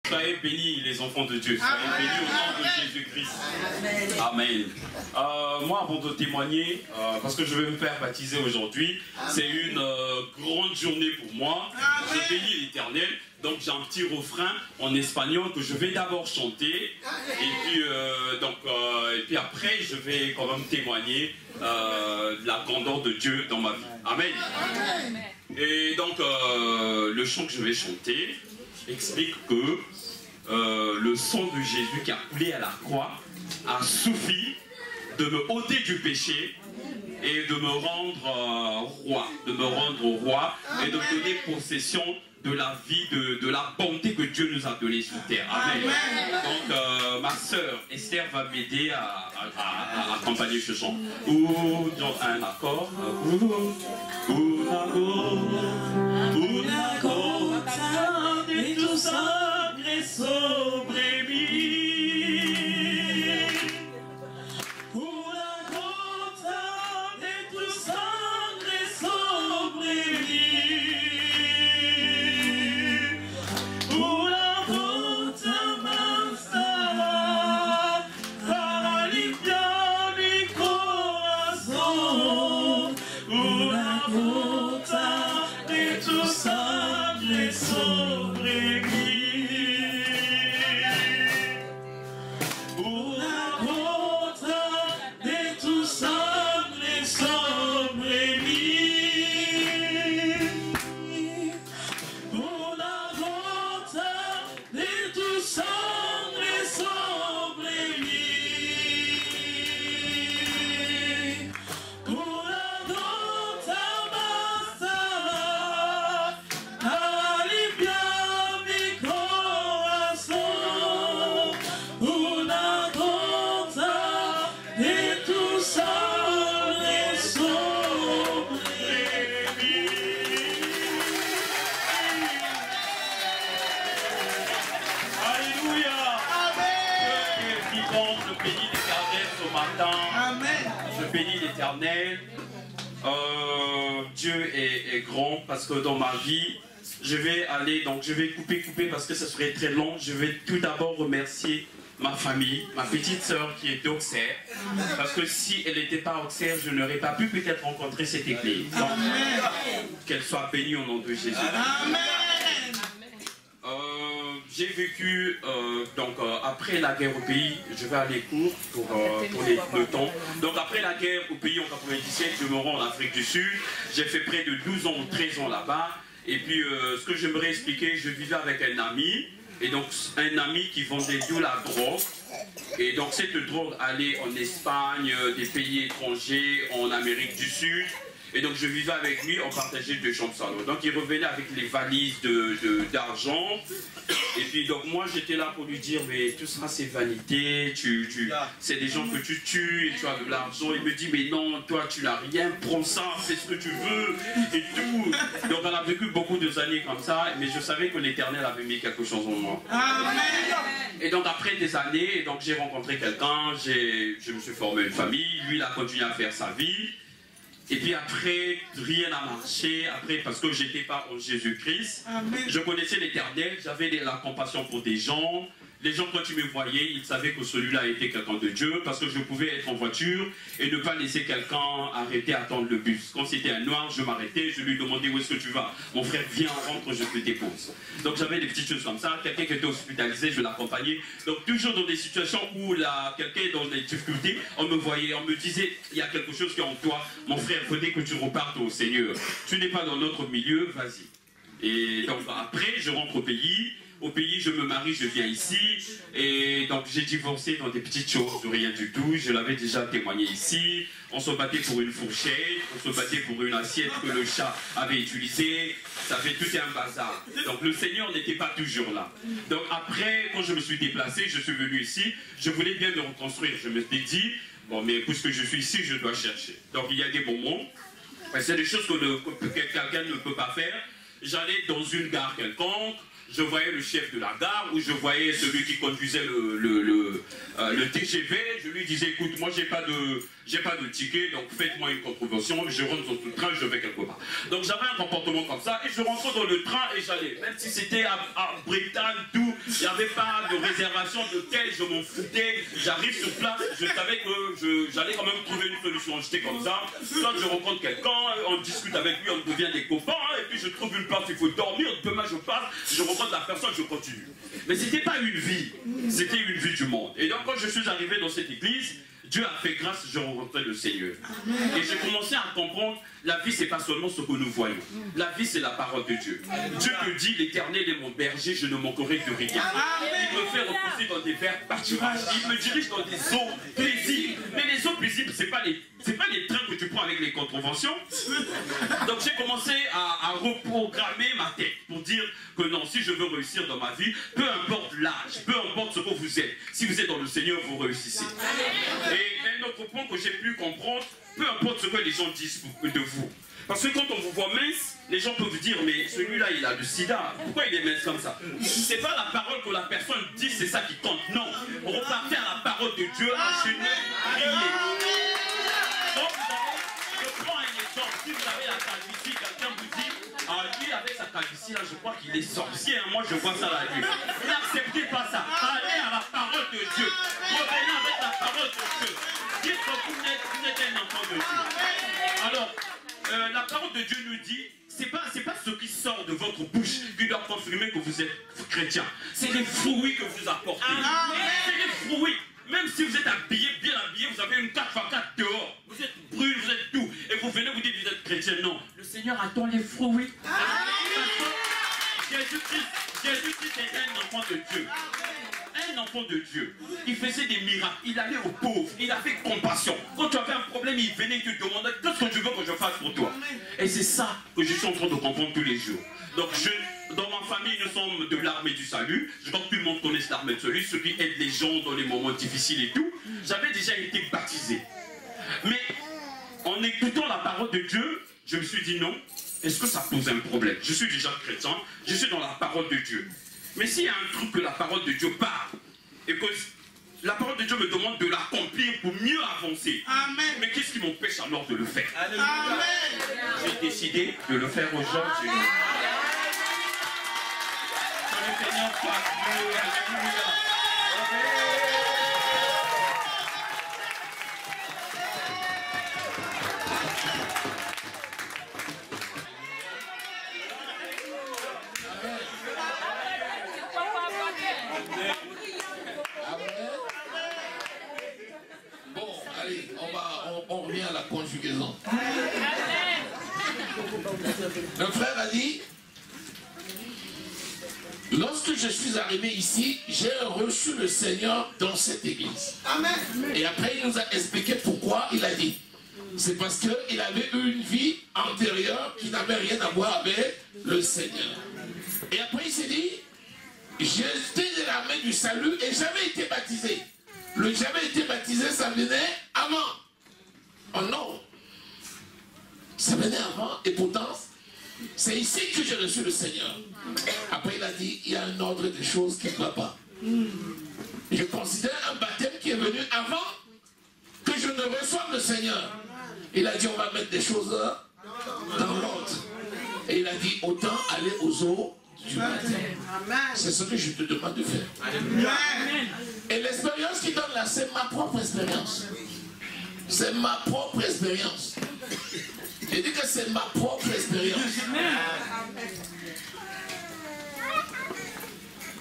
Soyez bénis les enfants de Dieu, soyez bénis au nom de Jésus-Christ. Amen. Moi, avant de témoigner, parce que je vais me faire baptiser aujourd'hui, c'est une grande journée pour moi. Je bénis l'Éternel. Donc j'ai un petit refrain en espagnol que je vais d'abord chanter. Et puis après, je vais quand même témoigner de la grandeur de Dieu dans ma vie. Amen. Et donc le chant que je vais chanter explique que le sang de Jésus qui a coulé à la croix a suffi de me ôter du péché et de me rendre roi, et de me donner possession de la vie, de la bonté que Dieu nous a donnée sur terre. Amen. Donc ma sœur Esther va m'aider à accompagner ce chant. Ou dans un accord. Et tout sangre sobre mí. Una gota de tu sangre sobre mí. Una gota bastará para limpiar mi corazón. Una gota de tu sangre sobre mí. Una gota de tu sangre sobre mí. Una gota de tu sangre sobre mí. Una gota bastará para limpiar mi corazón. Una gota de tu sangre sobre mí. Alléluia. Dieu est vivant, je bénis l'Éternel ce matin. Je bénis l'Éternel. Dieu est grand parce que dans ma vie, je vais couper parce que ça serait très long. Je vais tout d'abord remercier ma famille, ma petite sœur qui est d'Auxerre, parce que si elle n'était pas à Auxerre, je n'aurais pas pu peut-être rencontrer cette église. Donc, qu'elle soit bénie au nom de Jésus. J'ai vécu, après la guerre au pays, je vais aller court pour le temps. Donc après la guerre au pays en 97, je me rends en Afrique du Sud. J'ai fait près de 12 ans ou 13 ans là-bas. Et puis ce que j'aimerais expliquer, je vivais avec un ami. Et donc un ami qui vendait de la drogue. Et donc cette drogue allait en Espagne, des pays étrangers, en Amérique du Sud. Et donc je vivais avec lui, on partageait 2 chambres salon. Donc il revenait avec les valises d'argent. Et puis donc moi j'étais là pour lui dire, mais tout ça c'est vanité, c'est des gens que tu tues et tu as de l'argent. Il me dit, mais non, toi tu n'as rien, prends ça, fais ce que tu veux et tout. Donc on a vécu beaucoup d'années comme ça, mais je savais que l'Éternel avait mis quelque chose en moi. Amen. Et donc après des années, donc j'ai rencontré quelqu'un, je me suis formé une famille, lui il a continué à faire sa vie. Et puis après, rien n'a marché, parce que je n'étais pas en Jésus-Christ. Je connaissais l'Éternel, j'avais la compassion pour des gens. Les gens, quand ils me voyaient, ils savaient que celui-là était quelqu'un de Dieu, parce que je pouvais être en voiture et ne pas laisser quelqu'un arrêter à attendre le bus. Quand c'était un noir, je m'arrêtais, je lui demandais où est-ce que tu vas. Mon frère, viens, rentre, je te dépose. Donc j'avais des petites choses comme ça. Quelqu'un qui était hospitalisé, je l'accompagnais. Donc toujours dans des situations où quelqu'un est dans des difficultés, on me voyait, on me disait, il y a quelque chose qui est en toi. Mon frère, venez que tu repartes au Seigneur. Tu n'es pas dans notre milieu, vas-y. Et donc après, je rentre au pays. Au pays, je me marie, je viens ici. Et donc, j'ai divorcé dans des petites choses, de rien du tout. Je l'avais déjà témoigné ici. On se battait pour une fourchette, on se battait pour une assiette que le chat avait utilisée. Ça fait tout un bazar. Donc, le Seigneur n'était pas toujours là. Donc, après, quand je me suis déplacé, je suis venu ici. Je voulais bien me reconstruire. Je me suis dit, bon, mais puisque je suis ici, je dois chercher. Donc, il y a des moments, c'est des choses que quelqu'un ne peut pas faire. J'allais dans une gare quelconque. Je voyais le chef de la gare ou je voyais celui qui conduisait le TGV. Je lui disais, écoute, moi j'ai pas j'ai pas de ticket, donc faites-moi une contravention, je rentre dans le train, je vais quelque part. Donc j'avais un comportement comme ça, et je rentrais dans le train et j'allais. Même si c'était à Bretagne, tout, il n'y avait pas de réservation d'hôtel, je m'en foutais. J'arrive sur place, je savais que j'allais quand même trouver une solution. J'étais comme ça, quand je rencontre quelqu'un, on discute avec lui, on devient des copains, et puis je trouve une place, il faut dormir, demain je passe, je rencontre la personne, je continue. Mais c'était pas une vie, c'était une vie du monde. Et donc quand je suis arrivé dans cette église, Dieu a fait grâce, je rencontrais le Seigneur. Et j'ai commencé à comprendre, la vie c'est pas seulement ce que nous voyons. La vie c'est la parole de Dieu. Dieu te dit, l'Éternel est mon berger, je ne manquerai de rien. Il me fait reposer dans des verts pâturages. Il me dirige dans des eaux paisibles. Mais les eaux paisibles, c'est pas les trains que tu prends avec les contraventions. Donc j'ai commencé à reprogrammer ma tête pour dire que non, si je veux réussir dans ma vie, peu importe l'âge, peu importe ce que vous êtes, si vous êtes dans le Seigneur, vous réussissez. Et un autre point que j'ai pu comprendre, peu importe ce que les gens disent de vous. Parce que quand on vous voit mince, les gens peuvent vous dire, mais celui-là, il a le sida. Pourquoi il est mince comme ça? C'est pas la parole que la personne dit, c'est ça qui compte. Non. Repartez à la parole de Dieu, enchaînez, priez. Donc, je prends un exemple. Si vous avez la calvitie, quelqu'un vous dit, ah, lui, avec sa calvitie, là, je crois qu'il est sorcier. Hein. Moi, je vois ça la nuit. N'acceptez pas ça. Allez à la parole de Dieu. Revenez avec la parole de Dieu. Dites que vous êtes un enfant de Dieu. Alors, la parole de Dieu nous dit, c'est pas ce qui sort de votre bouche qui doit confirmer que vous êtes chrétien. C'est les fruits que vous apportez. C'est les fruits. Même si vous êtes habillé, bien habillé, vous avez une 4x4 dehors. Vous êtes brûlé, vous êtes tout. Et vous venez vous dire que vous êtes chrétien. Non. Le Seigneur attend les fruits. Jésus-Christ est un enfant de Dieu. Un enfant de Dieu. Il faisait des miracles. Il allait aux pauvres. Il a fait compassion. Quand tu avais un problème, il venait et te demandait qu'est-ce que tu veux que je fasse pour toi. Et c'est ça que je suis en train de comprendre tous les jours. Donc dans ma famille, nous sommes de l'armée du salut. Je crois que tout le monde connaît l'armée du salut, ceux qui aident les gens dans les moments difficiles et tout. J'avais déjà été baptisé. Mais en écoutant la parole de Dieu, je me suis dit non. Est-ce que ça pose un problème? Je suis déjà chrétien, je suis dans la parole de Dieu. Mais s'il y a un truc que la parole de Dieu parle, et que la parole de Dieu me demande de l'accomplir pour mieux avancer, amen. Mais qu'est-ce qui m'empêche alors de le faire? J'ai décidé de le faire aujourd'hui. Que le Seigneur fasse mieux. Alléluia. On revient à la conjugaison. Le frère a dit, lorsque je suis arrivé ici, j'ai reçu le Seigneur dans cette église. Amen. Et après, il nous a expliqué pourquoi il a dit. C'est parce qu'il avait eu une vie antérieure qui n'avait rien à voir avec le Seigneur. Et après, il s'est dit, j'étais de la main du salut et j'avais été baptisé. Le j'avais été baptisé, ça venait avant. Oh non, ça venait avant et pourtant, c'est ici que j'ai reçu le Seigneur. Après il a dit, il y a un ordre des choses qui ne va pas. Je considère un baptême qui est venu avant que je ne reçoive le Seigneur. Il a dit, on va mettre des choses dans l'ordre. Et il a dit, autant aller aux eaux du baptême. C'est ce que je te demande de faire. Et l'expérience qu'il donne là, c'est ma propre expérience. C'est ma propre expérience. Je dis que c'est ma propre expérience.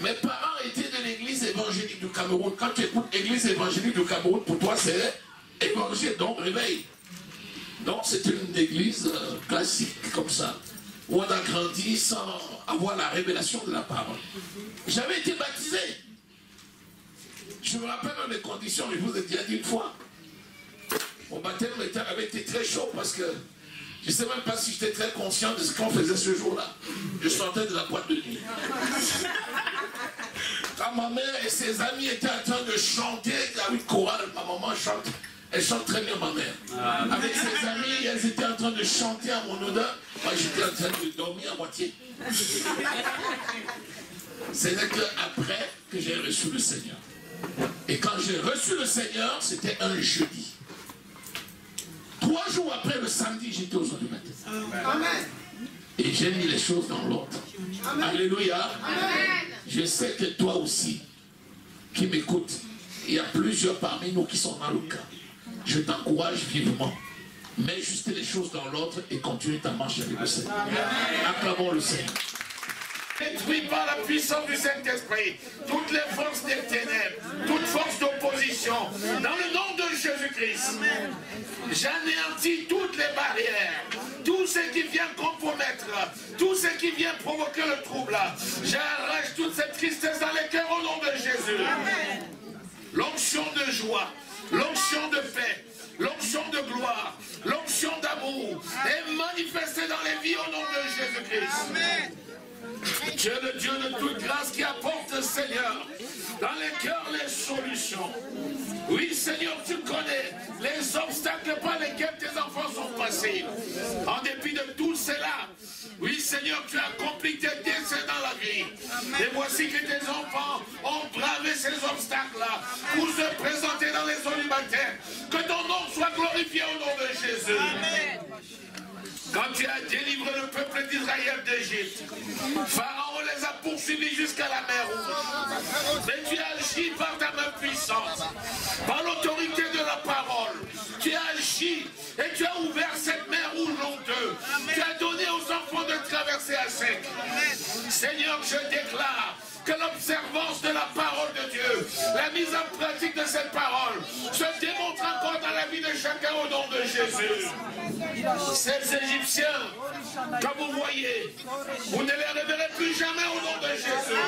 Mes parents étaient de l'église évangélique du Cameroun. Quand tu écoutes l'église évangélique du Cameroun, pour toi c'est évangile, donc réveil. Donc c'est une église classique comme ça, où on a grandi sans avoir la révélation de la parole. J'avais été baptisé. Je me rappelle dans les conditions, je vous ai déjà dit une fois. Mon baptême avait été très chaud parce que je ne sais même pas si j'étais très conscient de ce qu'on faisait ce jour-là. Je sortais de la boîte de nuit. Quand ma mère et ses amis étaient en train de chanter, il y a une chorale, ma maman chante, elle chante très bien ma mère. Avec ses amis, elles étaient en train de chanter à mon odeur, moi j'étais en train de dormir à moitié. C'est après que j'ai reçu le Seigneur. Et quand j'ai reçu le Seigneur, c'était un jeudi. 3 jours après le samedi, j'étais aux eaux du baptême. Amen. Et j'ai mis les choses dans l'ordre. Alléluia. Amen. Je sais que toi aussi, qui m'écoutes, il y a plusieurs parmi nous qui sont dans le cas. Je t'encourage vivement. Mets juste les choses dans l'ordre et continue ta marche avec le Seigneur. Acclamons le Seigneur. Détruis par la puissance du Saint-Esprit toutes les forces des ténèbres, toute force d'opposition, dans le nom de Jésus-Christ. J'anéantis toutes les barrières, tout ce qui vient compromettre, tout ce qui vient provoquer le trouble. J'arrache toute cette tristesse dans les cœurs au nom de Jésus. L'onction de joie, l'onction de paix, l'onction de gloire, l'onction d'amour est manifestée dans les vies au nom de Jésus-Christ. Tu es le Dieu de toute grâce qui apporte, Seigneur, dans les cœurs les solutions. Oui, Seigneur, tu connais les obstacles par lesquels tes enfants sont passés. En dépit de tout cela, oui, Seigneur, tu as accompli tes desseins dans la vie. Et voici que tes enfants ont bravé ces obstacles-là pour se présenter dans les eaux du baptême. Que ton nom soit glorifié au nom de Jésus. Amen. Quand tu as délivré le peuple d'Israël d'Égypte, Pharaon les a poursuivis jusqu'à la mer Rouge. Mais tu as agi par ta main puissante, par l'autorité de la parole. Tu as agi et tu as ouvert cette mer Rouge honteuse. Tu as donné aux enfants de traverser à sec. Seigneur, je déclare que l'observance de la parole de Dieu, la mise en pratique de cette parole, se démontre encore dans la vie de chacun au nom de Jésus. Ces Égyptiens, comme vous voyez, vous ne les reverrez plus jamais au nom de Jésus.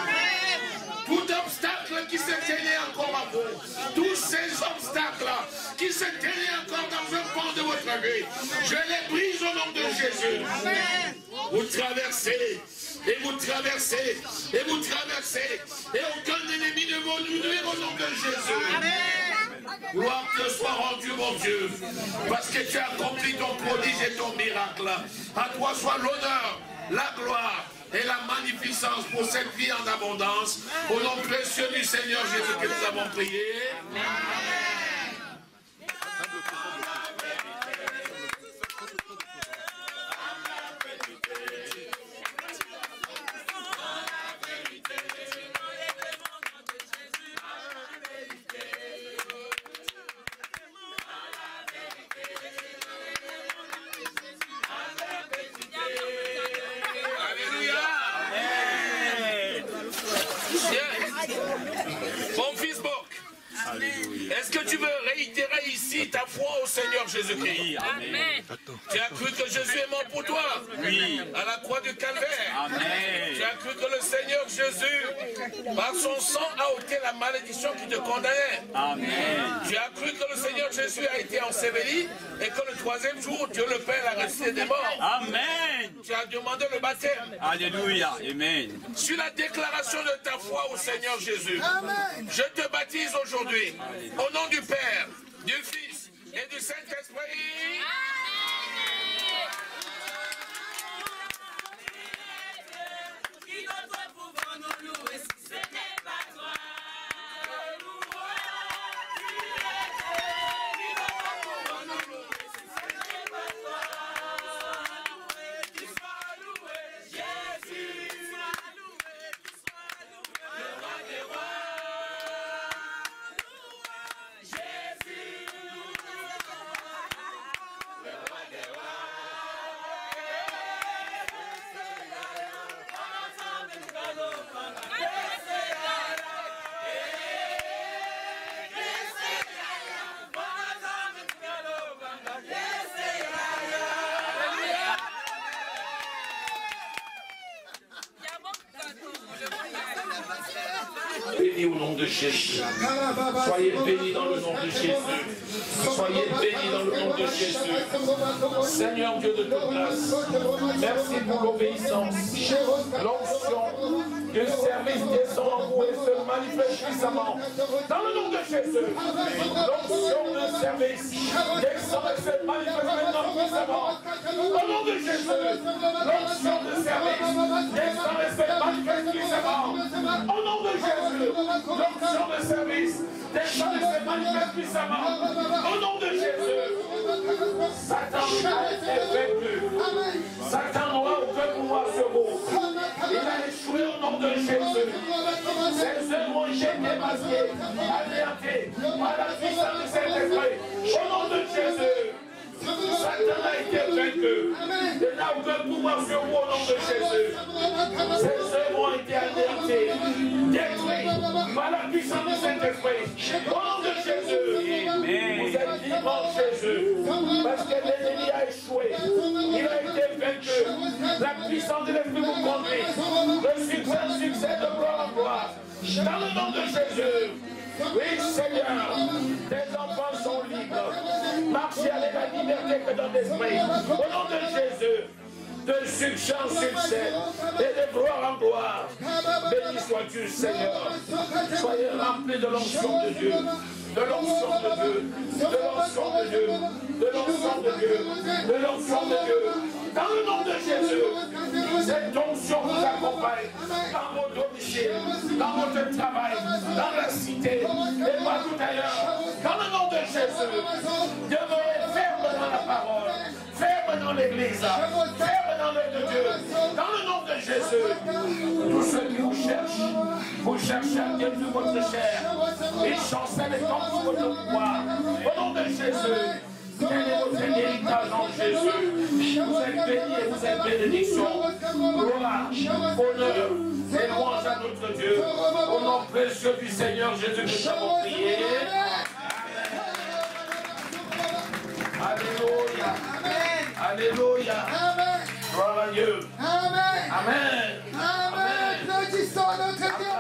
Tout obstacle qui se tenait encore à vous, tous ces obstacles qui se tenaient encore dans un pan de votre vie, je les brise au nom de Jésus. Vous traversez. Et vous traversez, et vous traversez, et aucun ennemi ne va nous nuire au nom de Jésus. Amen. Gloire te soit rendue, mon Dieu, parce que tu as accompli ton prodige et ton miracle. À toi soit l'honneur, la gloire et la magnificence pour cette vie en abondance. Au nom précieux du Seigneur Jésus que nous avons prié. Amen. Mon fils Boc, est-ce que tu veux réitérer ici ta foi au Seigneur Jésus-Christ? Oui, amen. Tu as cru que Jésus est mort pour toi? Oui. À la croix du Calvaire. Amen. Tu as cru que le Seigneur Jésus, par son sang, a ôté la malédiction qui te condamnait. Amen. Tu as cru que le Seigneur Jésus a été enseveli et que le 3e jour, Dieu le Père l'a ressuscité des morts. Amen. Tu as demandé le baptême. Alléluia. Amen. Sur la déclaration de ta foi au Seigneur Jésus, je te baptise aujourd'hui au nom du Père, du Fils et du Saint-Esprit. Bénis au nom de Jésus. Soyez bénis dans le nom de Jésus. Soyez bénis dans le nom de Jésus. Seigneur Dieu de toute grâce, merci pour l'obéissance, l'onction, le service descend en vous et se manifeste puissamment. Dans le nom de Jésus, l'onction de service descend et se manifeste maintenant puissamment. Au nom de Jésus, l'onction de service descend et se manifeste puissamment. Au nom de Jésus, l'onction de service, des gens se manifestent puissamment. Au nom de Jésus, Satan a été vaincu. Satan n'aura aucun pouvoir sur vous. Il a échoué au nom de Jésus. Ses œuvres ont été masquées, anéanties par la puissance de Saint-Esprit. Au nom de Jésus, Satan a été vaincu. Il n'a aucun pouvoir sur vous au nom de Jésus. Ses œuvres ont été anéanties, détruites par la puissance du Saint-Esprit. Au nom de Jésus, vous êtes libre en Jésus. Parce que l'ennemi a échoué. Il a été vaincu. La puissance de l'Esprit vous conduit. Le succès de gloire en gloire. Dans le nom de Jésus. Oui, Seigneur, tes enfants sont libres. Marchez avec la liberté que donne l'Esprit. Au nom de Jésus, de succès en succès et de gloire en gloire. Béni sois-tu, Seigneur. Soyez remplis de l'onction de Dieu. De l'onction de Dieu. De l'onction de Dieu. De l'onction de Dieu. De l'onction de Dieu. Dans le nom de Jésus, cette onction vous accompagne dans vos domiciles, dans votre travail, dans la cité et partout ailleurs. Dans le nom de Jésus, demeurez ferme dans la parole, ferme dans l'église, ferme dans l'œuvre de Dieu. Dans le nom de Jésus, tous ceux qui vous cherchez à détruire votre chair, ils chancellent et tombent sous votre pouvoir. Au nom de Jésus, quel est votre héritage en Jésus? Vous êtes bénis et vous êtes bénédiction. Gloire, honneur et louange à notre Dieu. Au nom précieux du Seigneur Jésus, nous avons prié. Alléluia. Alléluia. Gloire à Dieu. Amen. Amen. Applaudissons notre Dieu.